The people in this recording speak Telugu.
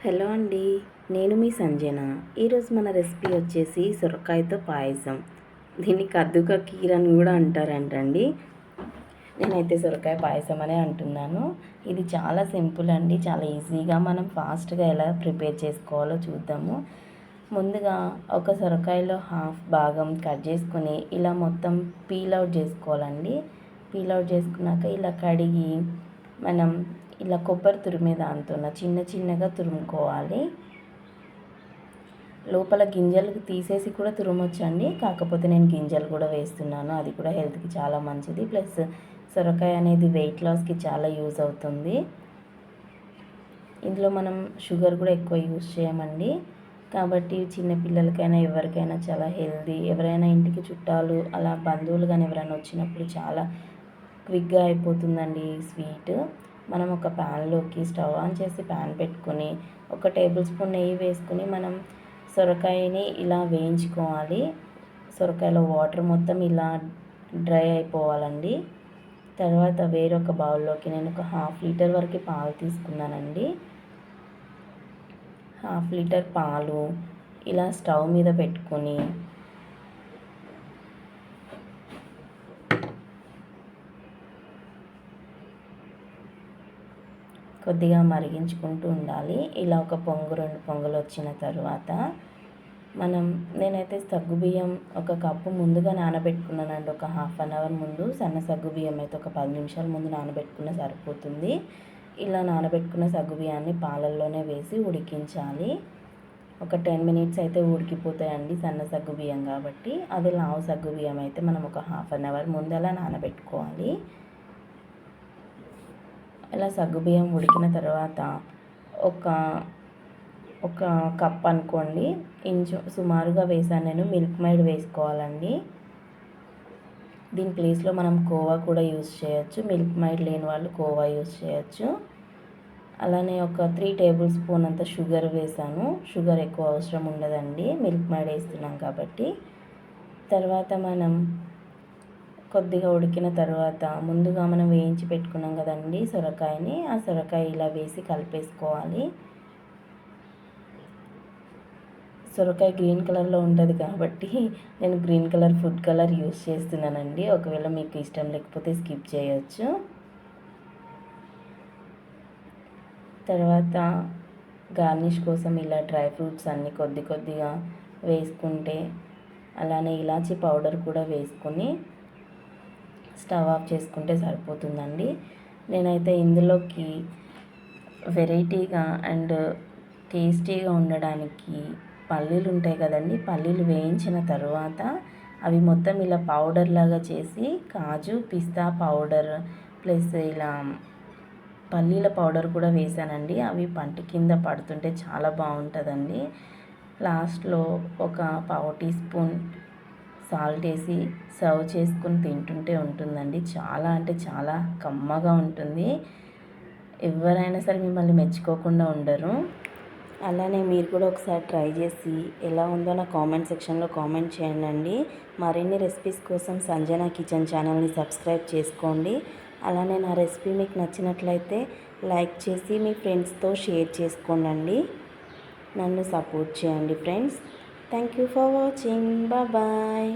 హలో అండి, నేను మీ సంజన. ఈరోజు మన రెసిపీ వచ్చేసి సొరకాయతో పాయసం. దీన్ని కద్దుక కీర్ అని కూడా అంటారంటండి. నేనైతే సొరకాయ పాయసం అనే అంటున్నాను. ఇది చాలా సింపుల్ అండి, చాలా ఈజీగా మనం ఫాస్ట్గా ఎలా ప్రిపేర్ చేసుకోవాలో చూద్దాము. ముందుగా ఒక సొరకాయలో హాఫ్ భాగం కట్ చేసుకొని ఇలా మొత్తం పీల్ అవుట్ చేసుకోవాలండి. పీల్ అవుట్ చేసుకున్నాక ఇలా కడిగి మనం ఇలా కొబ్బరి తురిమే దాంతో చిన్న చిన్నగా తురుముకోవాలి. లోపల గింజలు తీసేసి కూడా తురుమొచ్చండి, కాకపోతే నేను గింజలు కూడా వేస్తున్నాను. అది కూడా హెల్త్కి చాలా మంచిది. ప్లస్ సొరకాయ అనేది వెయిట్ లాస్కి చాలా యూజ్ అవుతుంది. ఇందులో మనం షుగర్ కూడా ఎక్కువ యూజ్ చేయమండి, కాబట్టి చిన్నపిల్లలకైనా ఎవరికైనా చాలా హెల్దీ. ఎవరైనా ఇంటికి చుట్టాలు అలా బంధువులు కానీ ఎవరైనా వచ్చినప్పుడు చాలా క్విక్గా అయిపోతుందండి ఈ స్వీట్. మనం ఒక ప్యాన్లోకి స్టవ్ ఆన్ చేసి ప్యాన్ పెట్టుకొని 1 టేబుల్ స్పూన్ నెయ్యి వేసుకొని మనం సొరకాయని ఇలా వేయించుకోవాలి. సొరకాయలో వాటర్ మొత్తం ఇలా డ్రై అయిపోవాలండి. తర్వాత వేరొక బౌల్లోకి నేను ఒక 1/2 లీటర్ వరకు పాలు తీసుకున్నానండి. 1/2 లీటర్ పాలు ఇలా స్టవ్ మీద పెట్టుకొని కొద్దిగా మరిగించుకుంటూ ఉండాలి. ఇలా ఒక పొంగు 2 పొంగులు వచ్చిన తర్వాత నేనైతే సగ్గుబియ్యం 1 కప్పు ముందుగా నానబెట్టుకున్నానండి. ఒక 1/2 అవర్ ముందు సన్న సగ్గుబియ్యం అయితే ఒక 10 నిమిషాల ముందు నానబెట్టుకున్న సరిపోతుంది. ఇలా నానబెట్టుకున్న సగ్గుబియ్యాన్ని పాలల్లోనే వేసి ఉడికించాలి. ఒక 10 మినిట్స్ అయితే ఉడికిపోతాయండి సన్న సగ్గుబియ్యం కాబట్టి. అదే లావు సగ్గుబియ్యం అయితే మనం ఒక 1/2 అవర్ ముందు అలా నానబెట్టుకోవాలి. ఇలా సగ్గుబియ్యం ఉడికిన తర్వాత ఒక కప్ అనుకోండి, ఇంచు సుమారుగా వేసాను నేను. మిల్క్ మేడ్ వేసుకోవాలండి. దీని ప్లేస్లో మనం కోవా కూడా యూజ్ చేయొచ్చు. మిల్క్ మేడ్ లేని వాళ్ళు కోవా యూజ్ చేయొచ్చు. అలానే ఒక 3 టేబుల్ స్పూన్ అంత షుగర్ వేసాను. షుగర్ ఎక్కువ అవసరం ఉండదండి, మిల్క్ మేడ్ వేస్తున్నాం కాబట్టి. తర్వాత మనం కొద్దిగా ఉడికిన తర్వాత ముందుగా మనం వేయించి పెట్టుకున్నాం కదండి సొరకాయని, ఆ సొరకాయ ఇలా వేసి కలిపేసుకోవాలి. సొరకాయ గ్రీన్ కలర్లో ఉంటుంది కాబట్టి నేను green colour food colour use చేస్తున్నానండి. ఒకవేళ మీకు ఇష్టం లేకపోతే స్కిప్ చేయొచ్చు. తర్వాత గార్నిష్ కోసం ఇలా డ్రై ఫ్రూట్స్ అన్నీ కొద్దిగా వేసుకుంటే, అలానే ఇలాచీ పౌడర్ కూడా వేసుకొని స్టవ్ ఆఫ్ చేసుకుంటే సరిపోతుందండి. నేనైతే ఇందులోకి వెరైటీగా అండ్ టేస్టీగా ఉండడానికి పల్లీలు ఉంటాయి కదండి, పల్లీలు వేయించిన తర్వాత అవి మొత్తం ఇలా పౌడర్ లాగా చేసి కాజు పిస్తా పౌడర్ ప్లస్ ఇలా పల్లీల పౌడర్ కూడా వేసానండి. అవి పంట కింద పడుతుంటే చాలా బాగుంటుందండి. లాస్ట్లో ఒక 1/4 టీ స్పూన్ సాల్ట్ వేసి సర్వ్ చేసుకుని తింటుంటే ఉంటుందండి. చాలా అంటే చాలా కమ్మగా ఉంటుంది. ఎవరైనా సరే మిమ్మల్ని మెచ్చుకోకుండా ఉండరు. అలానే మీరు కూడా ఒకసారి ట్రై చేసి ఎలా ఉందో నా కామెంట్ సెక్షన్లో కామెంట్ చేయండి. మరిన్ని రెసిపీస్ కోసం సంజన కిచెన్ ఛానల్ని సబ్స్క్రైబ్ చేసుకోండి. అలానే నా రెసిపీ మీకు నచ్చినట్లయితే లైక్ చేసి మీ ఫ్రెండ్స్తో షేర్ చేసుకోండి. నన్ను సపోర్ట్ చేయండి friends. Thank you for watching. Bye.